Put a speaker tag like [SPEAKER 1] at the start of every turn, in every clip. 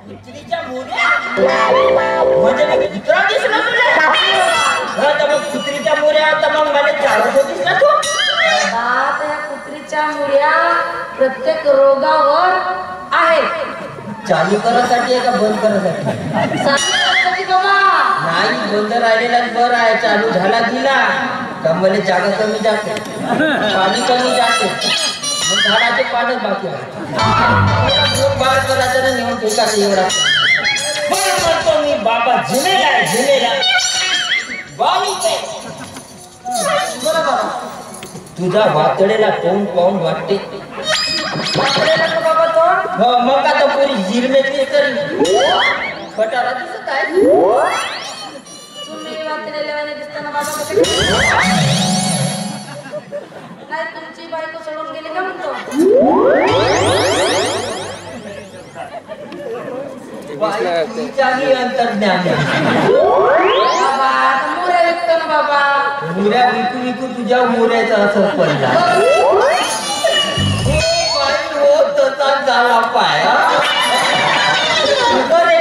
[SPEAKER 1] कुत्रीच्या मुर्या म्हणजे मी कुत्रा दिसला तुला? तर मग कुत्रीच्या मुर्या तर मग मला चालत होतीस ना तू?
[SPEAKER 2] बाबा या कुत्रीच्या मुर्या प्रत्येक रोगावर आहेत.
[SPEAKER 1] चालू करासाठी आहे का बंद करासाठी?
[SPEAKER 2] सांगण्यासाठी बाबा
[SPEAKER 1] नाही, बंद राहिलेलाच बरं आहे. चालू झाला गेला का मला जागा कमी जाते, पाणी कमी जाते, मग झाडाचे पानच बाकी राहते. बाळ करायचं नेऊन फेकायचं एवढा. म्हणून म्हणतो मी बाबा जिनेला आहे, जिनेला बावीच आहे. तुझा वातडेला तोंड पाहून वाटते
[SPEAKER 2] बाबा तोंड
[SPEAKER 1] मग आता पुरी जिरमेतली तरी खटारा दिसत आहे.
[SPEAKER 2] तुम्ही वाचलेले दिसताना बाबा नाही तुमची बायको सोडून गेली का म्हणतो?
[SPEAKER 1] अंतर्ज्ञान
[SPEAKER 2] बाबा मुऱ्या विकतो ना बाबा.
[SPEAKER 1] मुऱ्या विकू विकू तुझ्या मुऱ्याचा असर पडला. झाला पाय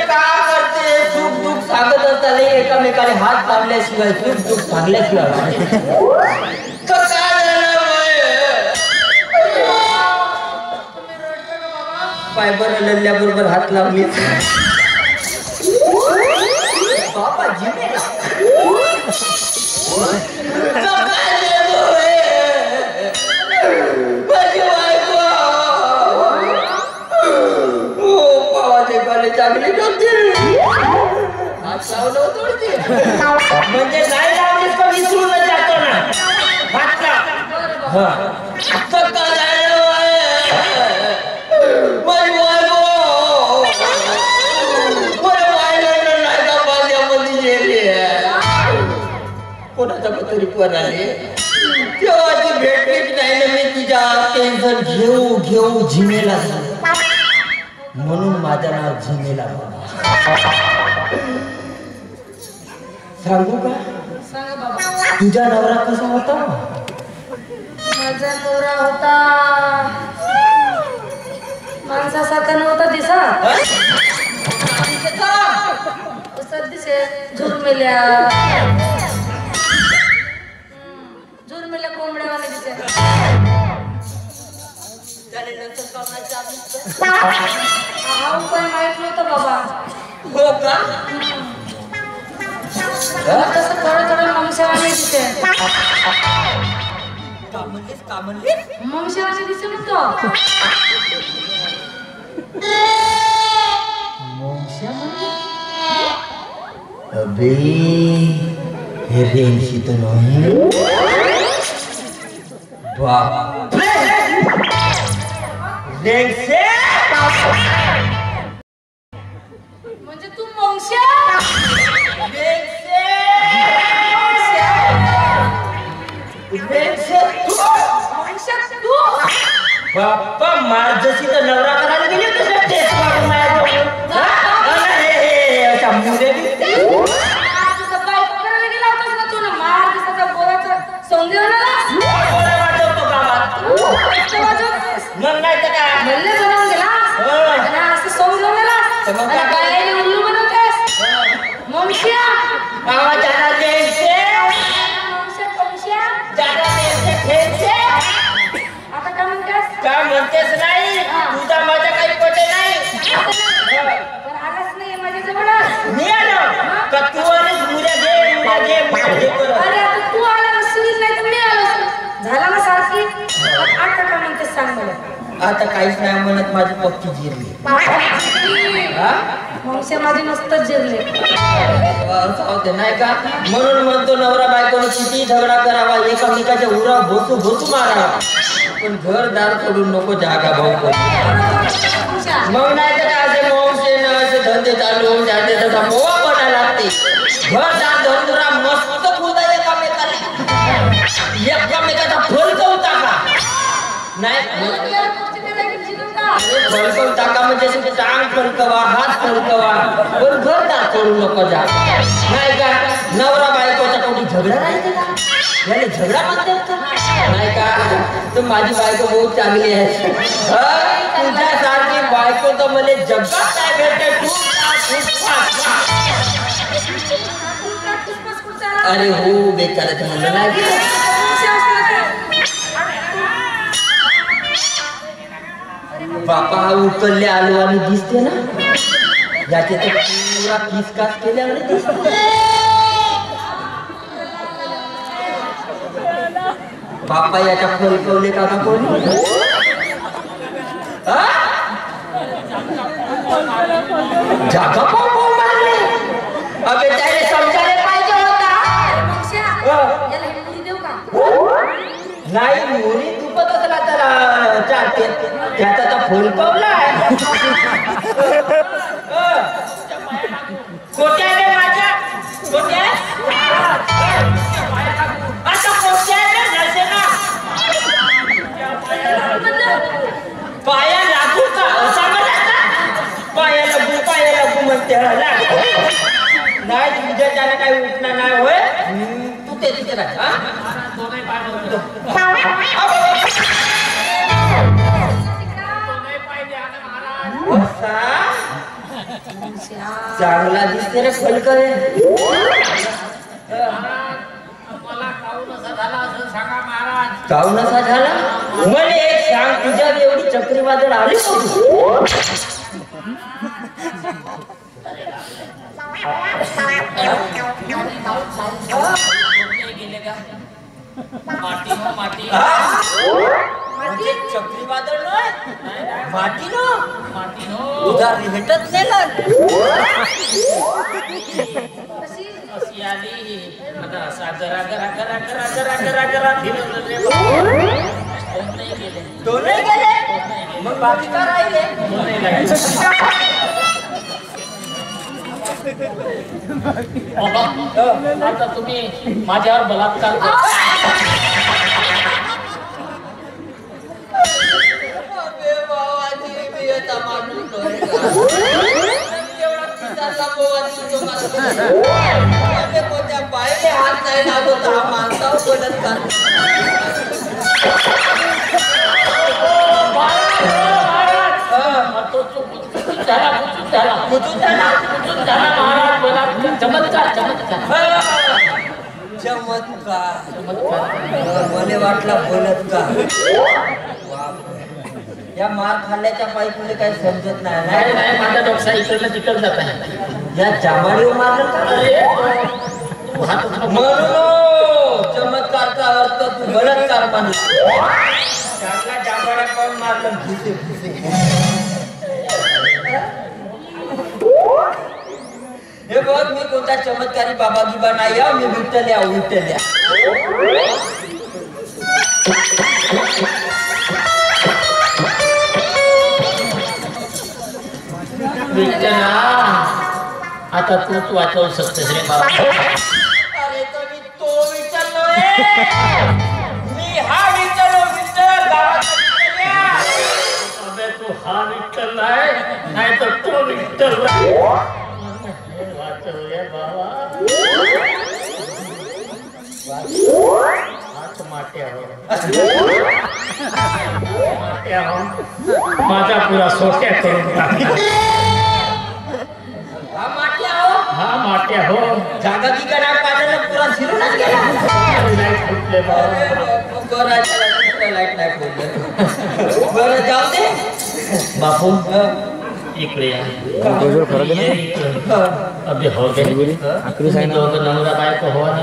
[SPEAKER 1] का करते? सुख दुःख सांगत असताना एकामेकाने हात लावल्याशिवाय सुख दुःख सांगल्याशिवाय पाय बरं लल्ल्याबरोबर हात लावले बाबा जिनेला चांगली म्हणजे नाही लावलीस का विसरून जातो ना हात कोणाचा तरी पण आले तेव्हा ती भेटलीच नाही ना. मी तुझ्या टेन्शन घेऊ घेऊ झिमेला म्हणून माझं नाव झिमेला. सांगू का?
[SPEAKER 2] सांगा बाबा.
[SPEAKER 1] तुझा नवरा कसा होता?
[SPEAKER 2] माझा नवरा होता माणसासारखा नव्हता दिसत. असं दिसे झुरमेल्या झुरमेल्या कोंबड्यावाले दिसे. हा उपाय माहित नव्हता बाबा.
[SPEAKER 1] हो का?
[SPEAKER 2] तसं थोडं थोडं ममशावाने दिसे.
[SPEAKER 1] का म्हणलीस?
[SPEAKER 2] ममशावाने दिसे म्हणतो.
[SPEAKER 1] अबे हे रेंशी तो नाही बाप रेंशे
[SPEAKER 2] म्हणजे तू मोंगशा
[SPEAKER 1] बाप्पा मार जशी तर नवरा करायला गेली होती टेस्ट मारून मग नाही तर काय
[SPEAKER 2] म्हणले बनवून गेला असं सोंग गेला उल्लू बनवतेस मोंगशा
[SPEAKER 1] जाना देशे
[SPEAKER 2] आता काय म्हणतेस?
[SPEAKER 1] काय म्हणतेस नाही तुझा माझा काही पटे नाही.
[SPEAKER 2] पण आलाच नाही माझ्या जवळ.
[SPEAKER 1] मी आलो का तू आलीस? मुल्या घे
[SPEAKER 2] अरे आता तू आला नसलीस नाही तर मी आलो झाला ना सारखी. आता काय म्हणतेस सांग मला.
[SPEAKER 1] आता काहीच नाही म्हणत माझी पक्की जिरली.
[SPEAKER 2] वंश माझे नुसतंच जिरले
[SPEAKER 1] नाही का? म्हणून म्हणतो नवरा बायकोने किती झगडा करावा एकामेकाच्या उरा भोसू भोसू मारावा पण घरदार सोडून नको जागा भाऊ मग नाही तर असे मोसे असे धंदे चालू होऊन जाते तसा मोवा पडायला लागते. घरदार धंदुरा मस्त बोलता एकामेकाचा फलकवू टाका नाही फलकवू टाका म्हणजे टांग फलकवा हात फलकवा पण घरदार सोडू नको जा नाही का? नवरा बायकोचा कोणी झगडा राहते का? याने झगडा म्हणतात का नाही का? तर माझी बायको बहुत चांगली आहे. तुझ्यासारखी बायको तर मला जगात काय भेटते. तू अरे हो बेकार म्हणलं नाही बापा हा उकलले आलो आणि दिसते ना याचे तर पुरा किसकास केल्यावर दिसते बापा याच्या फलकवले का कोणी जागा पाहून मारले अबे त्याने समजायला पाहिजे होता नाही मुली दुपत असला त्याला चालते त्याचा तर फुलकवलाय कोट्या रे माझ्या कोट्या आता कोट्या रे जायचे ना पाया लागू का असा म्हणाला पाया लागू म्हणते नाही तुझ्या त्याला काही उठणार नाही होय तू ते तिथे राह चांगला दिसते रे फलकरे काऊन असा झाला मला एक सांग तुझ्या एवढी चक्रीवादळ आली चक्रीवादळ माटी उधार भेटत नाही तो नाही गेले मग बाकी का राहिले
[SPEAKER 3] आता तुम्ही माझ्यावर बलात्कार
[SPEAKER 1] पाहिले हात नाही लागत हा माणसा बोलत का चमत्कार मला वाटला बोलत का या मार खाल्ल्याच्या पाईप मध्ये काही समजत नाही
[SPEAKER 3] माझा डोकसा इकडनं तिकड जात आहे
[SPEAKER 1] या जांभळीवर मारलं का म्हणून चमत्कारचा अर्थ तू बलात्कार मानला चांगला जांभळ्या पण मारलं घुसे हे बघ मी कोणता चमत्कारी बाबा गिबा नाही या मी विठ्ठल्या
[SPEAKER 3] आता तूच वाचवू शकतेस रे बाबा
[SPEAKER 1] अरे तो विठ्ठल मी हा विठ्ठल
[SPEAKER 3] अबे तू हा विठ्ठल नाही तर तो विठ्ठल वाचवूया बाबा हात माट्या हो माझा पुरा सोट्या करून टाकला हा माट्या हो
[SPEAKER 1] जागा की करा पाण्याला पुरा शिरूनच गेला लाईट नाही बरं जाऊ दे
[SPEAKER 3] बापू इकडे अभि हो गए दोघं नवरा बायको हो ना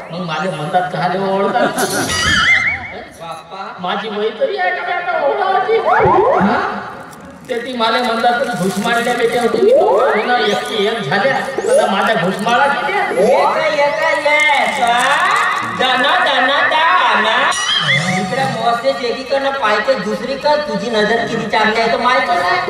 [SPEAKER 3] मग माझे म्हणतात का ओळखतात माझी वय तरी आहे का आता ओळखाची ते ती मला म्हणतात घुसमाळल्या बेट्या होती ना एकटी एक झाल्या आता माझ्या घुसमाळा केल्या
[SPEAKER 1] इकडे मोसेस एकीकडनं पाहिजे दुसरी कर तुझी नजर किती चांगली आहे तर माहिती नाही